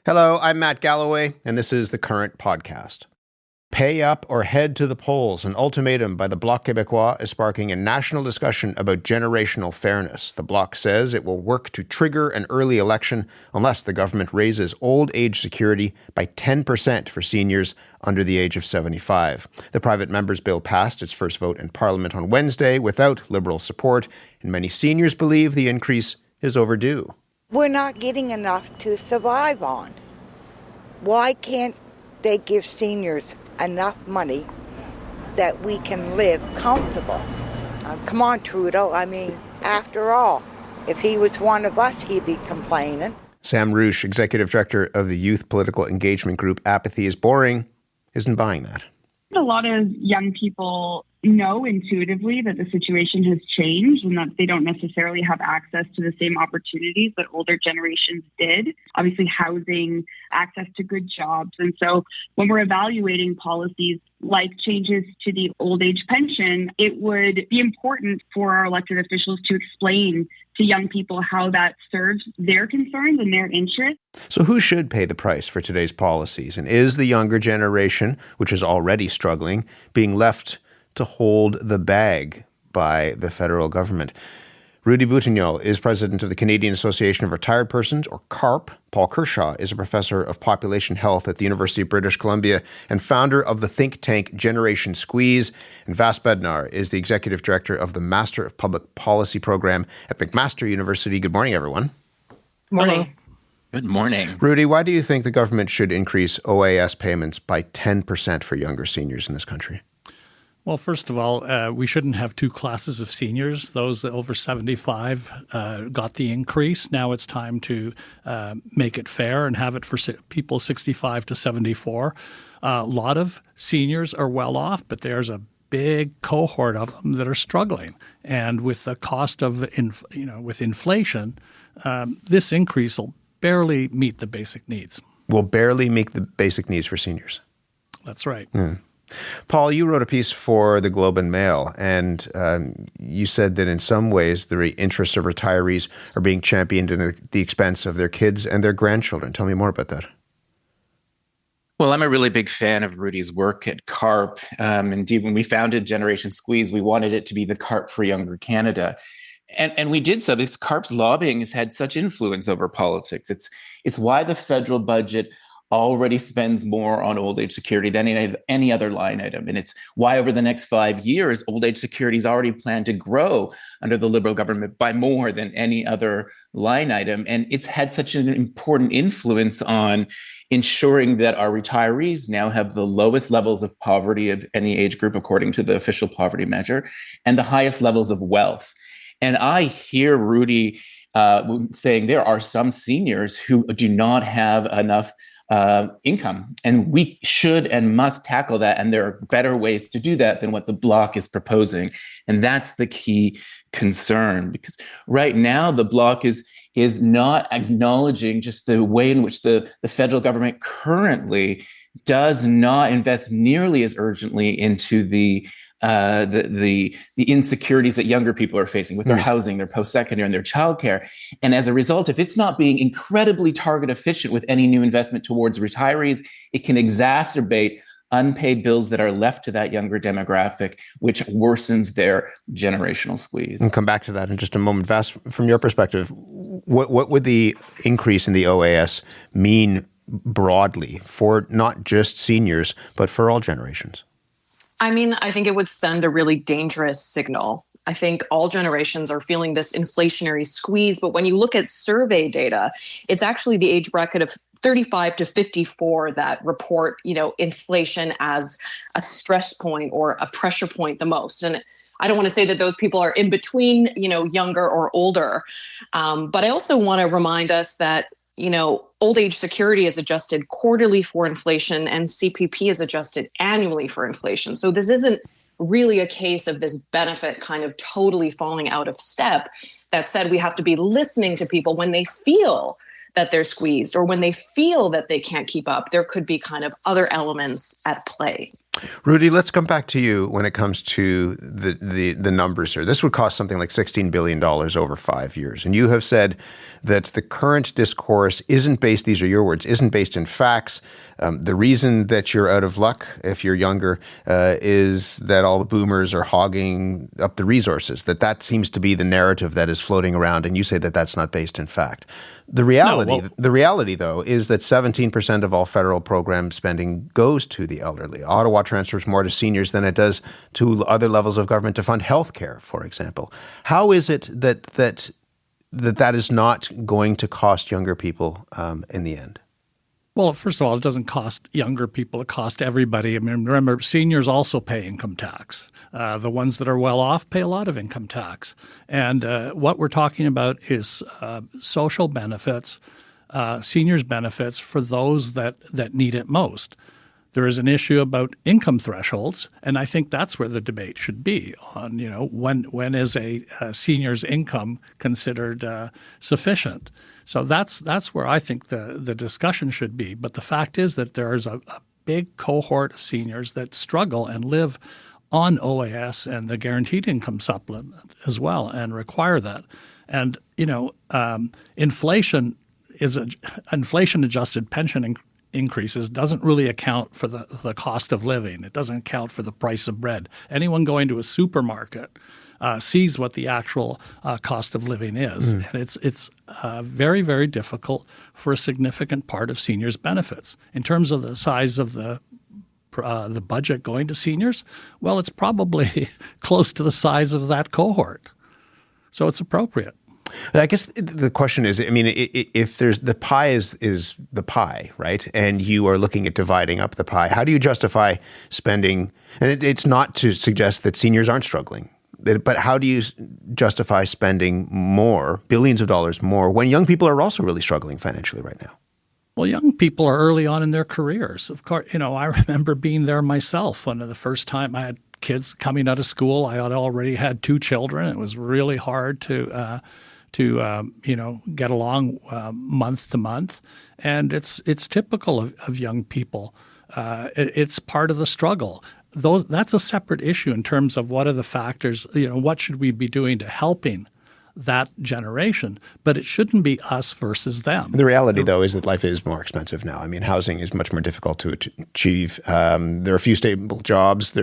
Hello, I'm Matt Galloway, and this is the Current Podcast. Pay up or head to the polls. An ultimatum by the Bloc Québécois is sparking a national discussion about generational fairness. The Bloc says it will work to trigger an early election unless the government raises old age security by 10% for seniors under the age of 75. The private member's bill passed its first vote in Parliament on Wednesday without Liberal support, and many seniors believe the increase is overdue. We're not getting enough to survive on. Why can't they give seniors enough money that we can live comfortable? Come on, Trudeau. I mean, after all, if he was one of us, he'd be complaining. Sam Rouche, Executive Director of the youth political engagement group Apathy is Boring, isn't buying that. A lot of young people know intuitively that the situation has changed and that they don't necessarily have access to the same opportunities that older generations did. Obviously, housing, access to good jobs. And so when we're evaluating policies like changes to the old age pension, it would be important for our elected officials to explain to young people how that serves their concerns and their interests. So who should pay the price for today's policies? And is the younger generation, which is already struggling, being left to hold the bag by the federal government? Rudy Boutignol is president of the Canadian Association of Retired Persons, or CARP. Paul Kershaw is a professor of population health at the University of British Columbia and founder of the think tank Generation Squeeze. And Vas Bednar is the executive director of the Master of Public Policy program at McMaster University. Good morning, everyone. Morning. Hello. Good morning. Rudy, why do you think the government should increase OAS payments by 10% for younger seniors in this country? Well, first of all, we shouldn't have two classes of seniors. Those over 75 got the increase. Now it's time to make it fair and have it for people 65 to 74. A lot of seniors are well off, but there's a big cohort of them that are struggling. And with the cost of, with inflation, this increase will barely meet the basic needs. Will barely meet the basic needs for seniors. That's right. Paul, you wrote a piece for the Globe and Mail, and you said that in some ways the interests of retirees are being championed at the expense of their kids and their grandchildren. Tell me more about that. Well, I'm a really big fan of Rudy's work at CARP. Indeed, when we founded Generation Squeeze, we wanted it to be the CARP for Younger Canada. And we did so because CARP's lobbying has had such influence over politics. It's why the federal budget already spends more on old age security than any other line item. And it's why over the next 5 years, old age security is already planned to grow under the Liberal government by more than any other line item. And it's had such an important influence on ensuring that our retirees now have the lowest levels of poverty of any age group, according to the official poverty measure, and the highest levels of wealth. And I hear Rudy saying there are some seniors who do not have enough income, and we should and must tackle that. And there are better ways to do that than what the Bloc is proposing. And that's the key concern, because right now the Bloc is not acknowledging just the way in which the federal government currently does not invest nearly as urgently into the insecurities that younger people are facing with their housing, their post-secondary, and their childcare. And as a result, if it's not being incredibly target efficient with any new investment towards retirees, it can exacerbate unpaid bills that are left to that younger demographic, which worsens their generational squeeze. We'll come back to that in just a moment. Vas, from your perspective, what would the increase in the OAS mean broadly for not just seniors, but for all generations? I mean, I think it would send a really dangerous signal. I think all generations are feeling this inflationary squeeze, but when you look at survey data, it's actually the age bracket of 35 to 54 that report, inflation as a stress point or a pressure point the most. And I don't want to say that those people are in between, younger or older. But I also want to remind us that old age security is adjusted quarterly for inflation and CPP is adjusted annually for inflation. So this isn't really a case of this benefit kind of totally falling out of step. That said, we have to be listening to people when they feel that they're squeezed or when they feel that they can't keep up. There could be kind of other elements at play. Rudy, let's come back to you when it comes to the numbers here. This would cost something like $16 billion over 5 years. And you have said that the current discourse isn't based, these are your words, isn't based in facts. The reason that you're out of luck if you're younger is that all the boomers are hogging up the resources, that seems to be the narrative that is floating around. And you say that that's not based in fact. The reality, though, is that 17% of all federal program spending goes to the elderly. Ottawa transfers more to seniors than it does to other levels of government to fund healthcare, for example. How is it that is not going to cost younger people in the end? Well, first of all, it doesn't cost younger people. It costs everybody. I mean, remember, seniors also pay income tax. The ones that are well off pay a lot of income tax. And what we're talking about is social benefits, seniors' benefits for those that need it most. There is an issue about income thresholds, and I think that's where the debate should be on, when is a senior's income considered sufficient. So that's where I think the discussion should be. But the fact is that there is a big cohort of seniors that struggle and live on OAS and the guaranteed income supplement as well and require that. And, inflation adjusted pension increases doesn't really account for the cost of living. It doesn't account for the price of bread. Anyone going to a supermarket sees what the actual cost of living is. And it's very, very difficult for a significant part of seniors' benefits. In terms of the size of the budget going to seniors, well, it's probably close to the size of that cohort. So it's appropriate. I guess the question is, if there's the pie is the pie, right? And you are looking at dividing up the pie, how do you justify spending? And it's not to suggest that seniors aren't struggling, but how do you justify spending more, billions of dollars more, when young people are also really struggling financially right now? Well, young people are early on in their careers. Of course, I remember being there myself when the first time I had kids coming out of school. I had already had 2 children. It was really hard to get along month to month, and it's typical of young people. It's part of the struggle. That's a separate issue in terms of what are the factors. What should we be doing to helping that generation? But it shouldn't be us versus them. The reality, though, is that life is more expensive now. Housing is much more difficult to achieve. There are a few stable jobs.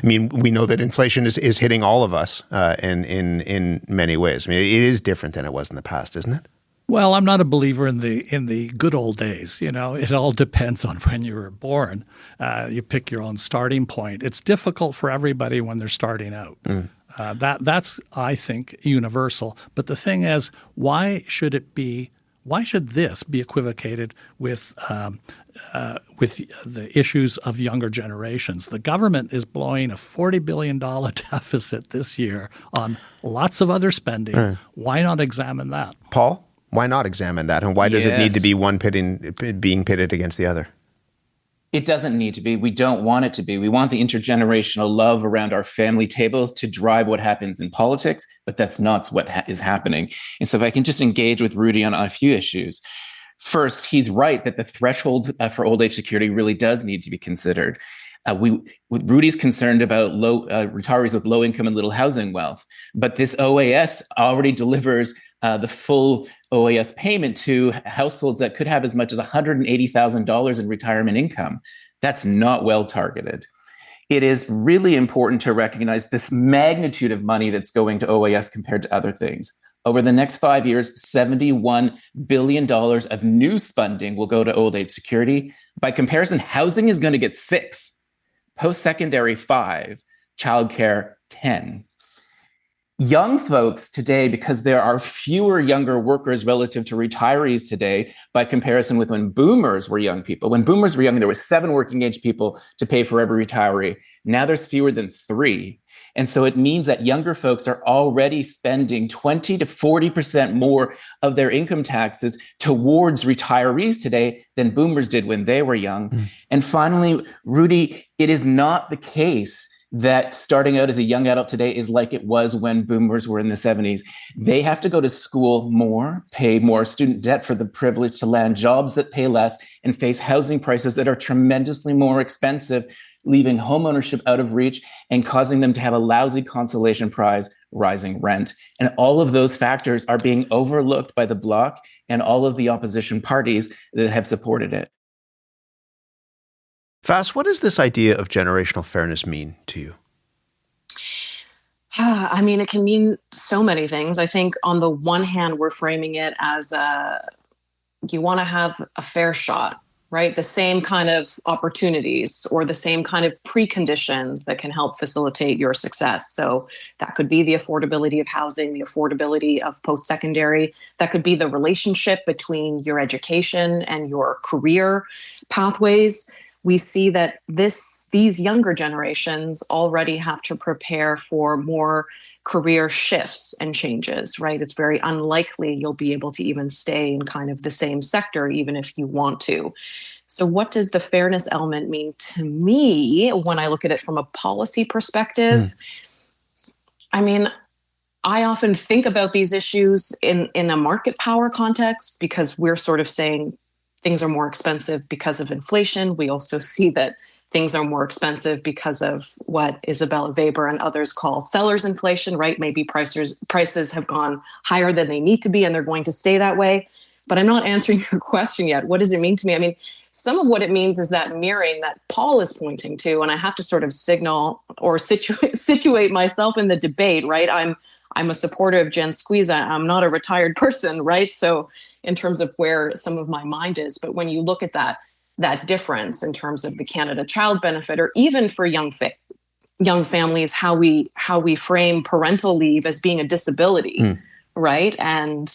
We know that inflation is hitting all of us in many ways. It is different than it was in the past, isn't it? Well, I'm not a believer in the good old days. It all depends on when you were born. You pick your own starting point. It's difficult for everybody when they're starting out. That's, I think, universal. But the thing is, why should this be equivocated with the issues of younger generations? The government is blowing a $40 billion deficit this year on lots of other spending. Why not examine that? Paul, why not examine that? And why does it need to be one being pitted against the other? It doesn't need to be. We don't want it to be. We want the intergenerational love around our family tables to drive what happens in politics, but that's not what is happening. And so if I can just engage with Rudy on a few issues. First, he's right that the threshold for old age security really does need to be considered. Rudy's concerned about retirees with low income and little housing wealth, but this OAS already delivers the full OAS payment to households that could have as much as $180,000 in retirement income. That's not well targeted. It is really important to recognize this magnitude of money that's going to OAS compared to other things. Over the next 5 years, $71 billion of new funding will go to old age security. By comparison, housing is going to get $6, post-secondary $5, childcare $10. Young folks today, because there are fewer younger workers relative to retirees today, by comparison with when boomers were young people. When boomers were young, there were 7 working age people to pay for every retiree. Now there's fewer than 3. And so it means that younger folks are already spending 20 to 40% more of their income taxes towards retirees today than boomers did when they were young. And finally, Rudy, it is not the case that starting out as a young adult today is like it was when boomers were in the 70s. They have to go to school more, pay more student debt for the privilege to land jobs that pay less, and face housing prices that are tremendously more expensive leaving homeownership out of reach and causing them to have a lousy consolation prize, rising rent. And all of those factors are being overlooked by the Bloc and all of the opposition parties that have supported it. Vas, what does this idea of generational fairness mean to you? I mean, it can mean so many things. I think on the one hand, we're framing it as you want to have a fair shot, right? The same kind of opportunities or the same kind of preconditions that can help facilitate your success. So that could be the affordability of housing, the affordability of post-secondary. That could be the relationship between your education and your career pathways. We see that these younger generations already have to prepare for more career shifts and changes, right? It's very unlikely you'll be able to even stay in kind of the same sector, even if you want to. So what does the fairness element mean to me when I look at it from a policy perspective? I mean, I often think about these issues in a market power context because we're sort of saying things are more expensive because of inflation. We also see that things are more expensive because of what Isabella Weber and others call seller's inflation, right? Maybe prices have gone higher than they need to be and they're going to stay that way. But I'm not answering your question yet. What does it mean to me? I mean, some of what it means is that mirroring that Paul is pointing to, and I have to sort of signal or situate myself in the debate, right? I'm a supporter of Gen Squeeze. I'm not a retired person, right? So in terms of where some of my mind is, but when you look at that difference in terms of the Canada Child Benefit, or even for young families, how we frame parental leave as being a disability, right? And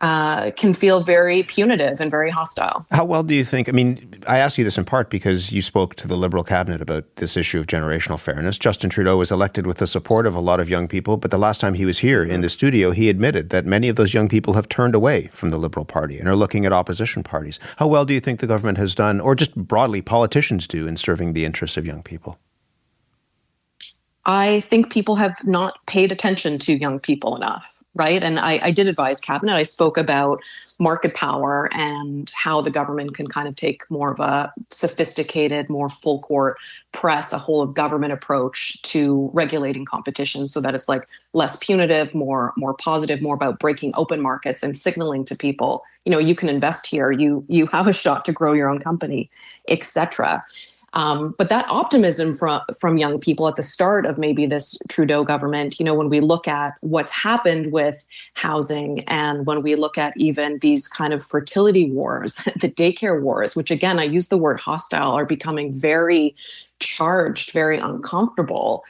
can feel very punitive and very hostile. How well do you think, I mean, I ask you this in part because you spoke to the Liberal cabinet about this issue of generational fairness. Justin Trudeau was elected with the support of a lot of young people, but the last time he was here in the studio, he admitted that many of those young people have turned away from the Liberal Party and are looking at opposition parties. How well do you think the government has done, or just broadly politicians do, in serving the interests of young people? I think people have not paid attention to young people enough. Right. And I did advise cabinet. I spoke about market power and how the government can kind of take more of a sophisticated, more full court press, a whole of government approach to regulating competition so that it's like less punitive, more positive, more about breaking open markets and signaling to people, you know, you can invest here, you have a shot to grow your own company, etc. But that optimism from young people at the start of maybe this Trudeau government, you know, when we look at what's happened with housing and when we look at even these kind of fertility wars, the daycare wars, which again, I use the word hostile, are becoming very charged, very uncomfortable.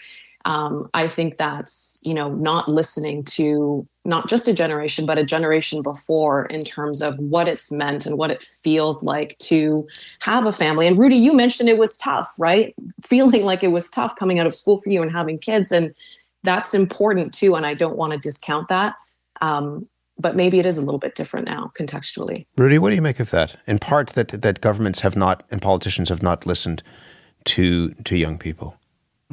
I think that's, you know, not listening to not just a generation, but a generation before in terms of what it's meant and what it feels like to have a family. And Rudy, you mentioned it was tough, right? Feeling like it was tough coming out of school for you and having kids. And that's important too. And I don't want to discount that. But maybe it is a little bit different now contextually. Rudy, what do you make of that? In part that governments have not and politicians have not listened to young people.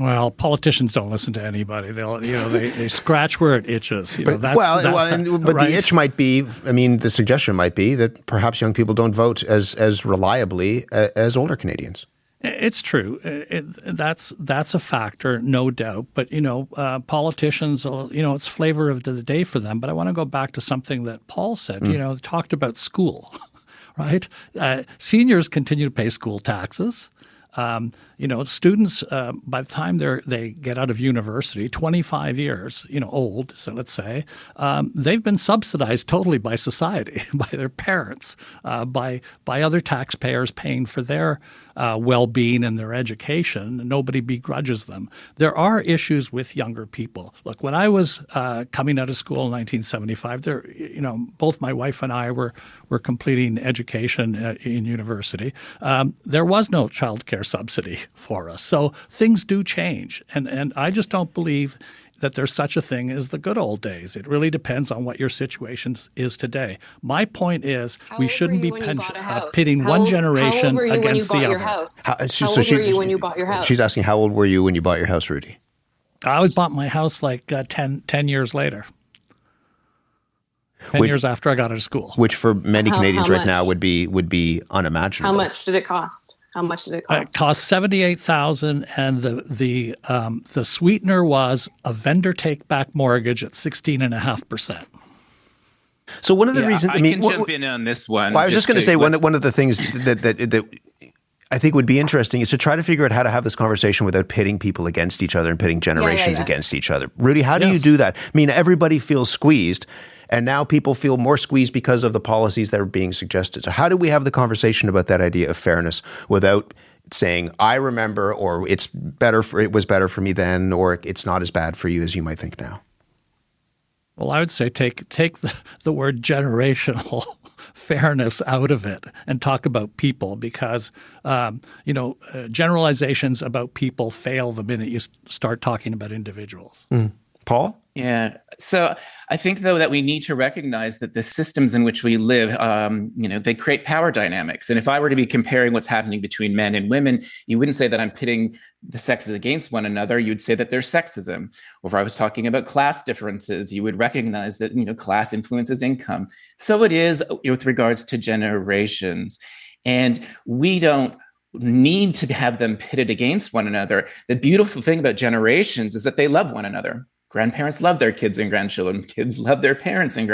Well, politicians don't listen to anybody. They scratch where it itches. But the itch might be, I mean, the suggestion might be that perhaps young people don't vote as reliably as older Canadians. It's true. That's a factor, no doubt. But, politicians, it's flavor of the day for them. But I want to go back to something that Paul said, talked about school, right? Seniors continue to pay school taxes. Students, by the time they get out of university, 25 years, old, so let's say, they've been subsidized totally by society, by their parents, by other taxpayers paying for their well-being and their education. Nobody begrudges them. There are issues with younger people. Look, when I was coming out of school in 1975, both my wife and I were completing education in university. There was no child care subsidy for us. So things do change. And I just don't believe that there's such a thing as the good old days. It really depends on what your situation is today. My point is we shouldn't be pitting one generation against the other. How old were you when you bought your house? She's asking, how old were you when you bought your house, Rudy? I bought my house like 10 years later. 10 years after I got out of school. Which for many Canadians right now would be unimaginable. How much did it cost? How much did it cost? It cost $78,000, and the sweetener was a vendor take-back mortgage at 16.5%. So one of the reasons I can jump in on this one. Well, I was just going to say one of the things that I think would be interesting is to try to figure out how to have this conversation without pitting people against each other and pitting generations against each other. Rudy, how do you do that? I mean, everybody feels squeezed, and now people feel more squeezed because of the policies that are being suggested. So how do we have the conversation about that idea of fairness without saying, I remember, or it was better for me then, or it's not as bad for you as you might think now? Well, I would say take the word generational fairness out of it and talk about people, because generalizations about people fail the minute you start talking about individuals. Paul? Yeah. So I think, though, that we need to recognize that the systems in which we live, they create power dynamics. And if I were to be comparing what's happening between men and women, you wouldn't say that I'm pitting the sexes against one another. You'd say that there's sexism. Or if I was talking about class differences, you would recognize that, class influences income. So it is with regards to generations. And we don't need to have them pitted against one another. The beautiful thing about generations is that they love one another. Grandparents love their kids and grandchildren. Kids love their parents and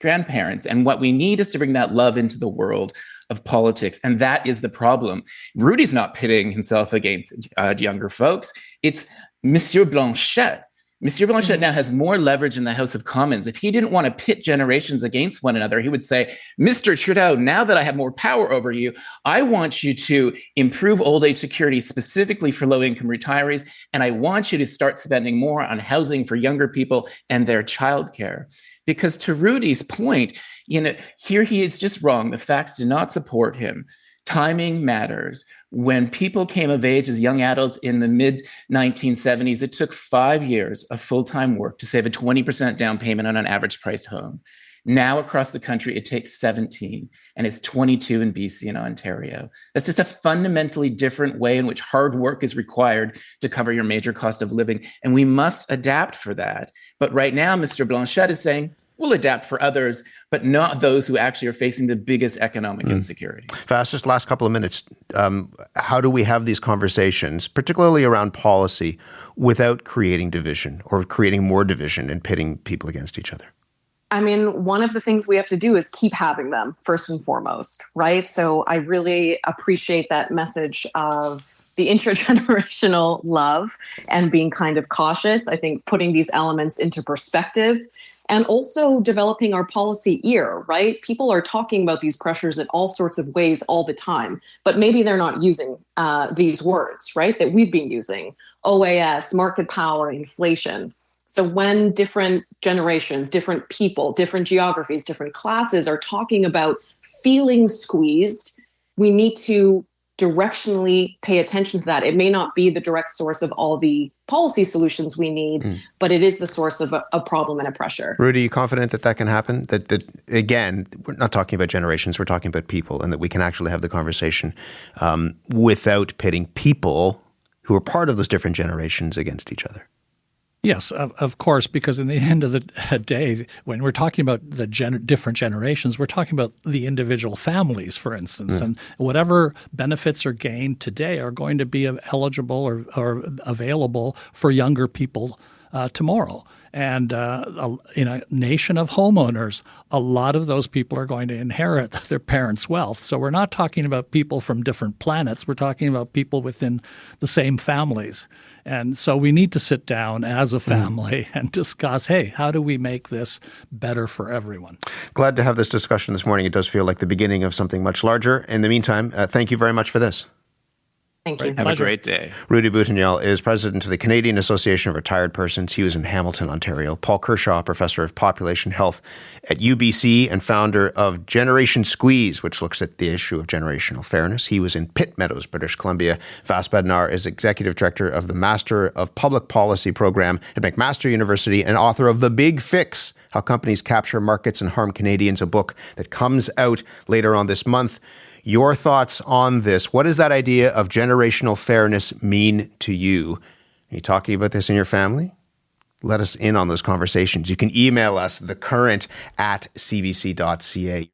grandparents. And what we need is to bring that love into the world of politics. And that is the problem. Rudy's not pitting himself against younger folks. It's Monsieur Blanchet. Monsieur Blanchet now has more leverage in the House of Commons. If he didn't want to pit generations against one another, he would say, Mr. Trudeau, now that I have more power over you, I want you to improve old age security specifically for low-income retirees, and I want you to start spending more on housing for younger people and their childcare. Because to Rudy's point, here he is just wrong. The facts do not support him. Timing matters. When people came of age as young adults in the mid-1970s, it took 5 years of full-time work to save a 20% down payment on an average-priced home. Now across the country, it takes 17, and it's 22 in BC and Ontario. That's just a fundamentally different way in which hard work is required to cover your major cost of living, and we must adapt for that. But right now, Mr. Blanchet is saying, we'll adapt for others, but not those who actually are facing the biggest economic insecurity. Fastest last couple of minutes. How do we have these conversations, particularly around policy, without creating division or creating more division and pitting people against each other? I mean, one of the things we have to do is keep having them, first and foremost, right? So I really appreciate that message of the intergenerational love and being kind of cautious. I think putting these elements into perspective, and also developing our policy ear, right? People are talking about these pressures in all sorts of ways all the time, but maybe they're not using these words, right? That we've been using: OAS, market power, inflation. So when different generations, different people, different geographies, different classes are talking about feeling squeezed, we need to directionally pay attention to that. It may not be the direct source of all the policy solutions we need, but it is the source of a problem and a pressure. Rudy, are you confident that can happen? That again, we're not talking about generations, we're talking about people, and that we can actually have the conversation without pitting people who are part of those different generations against each other? Yes, of course, because in the end of the day, when we're talking about the different generations, we're talking about the individual families, for instance, and whatever benefits are gained today are going to be eligible or available for younger people tomorrow. And in a nation of homeowners, a lot of those people are going to inherit their parents' wealth. So we're not talking about people from different planets. We're talking about people within the same families. And so we need to sit down as a family and discuss, hey, how do we make this better for everyone? Glad to have this discussion this morning. It does feel like the beginning of something much larger. In the meantime, thank you very much for this. Thank you. Have a great day. Rudy Boutiniel is president of the Canadian Association of Retired Persons. He was in Hamilton, Ontario. Paul Kershaw, professor of population health at UBC and founder of Generation Squeeze, which looks at the issue of generational fairness. He was in Pitt Meadows, British Columbia. Vas Badnar is executive director of the Master of Public Policy program at McMaster University and author of The Big Fix: How Companies Capture Markets and Harm Canadians, a book that comes out later on this month. Your thoughts on this? What does that idea of generational fairness mean to you? Are you talking about this in your family? Let us in on those conversations. You can email us, thecurrent@cbc.ca.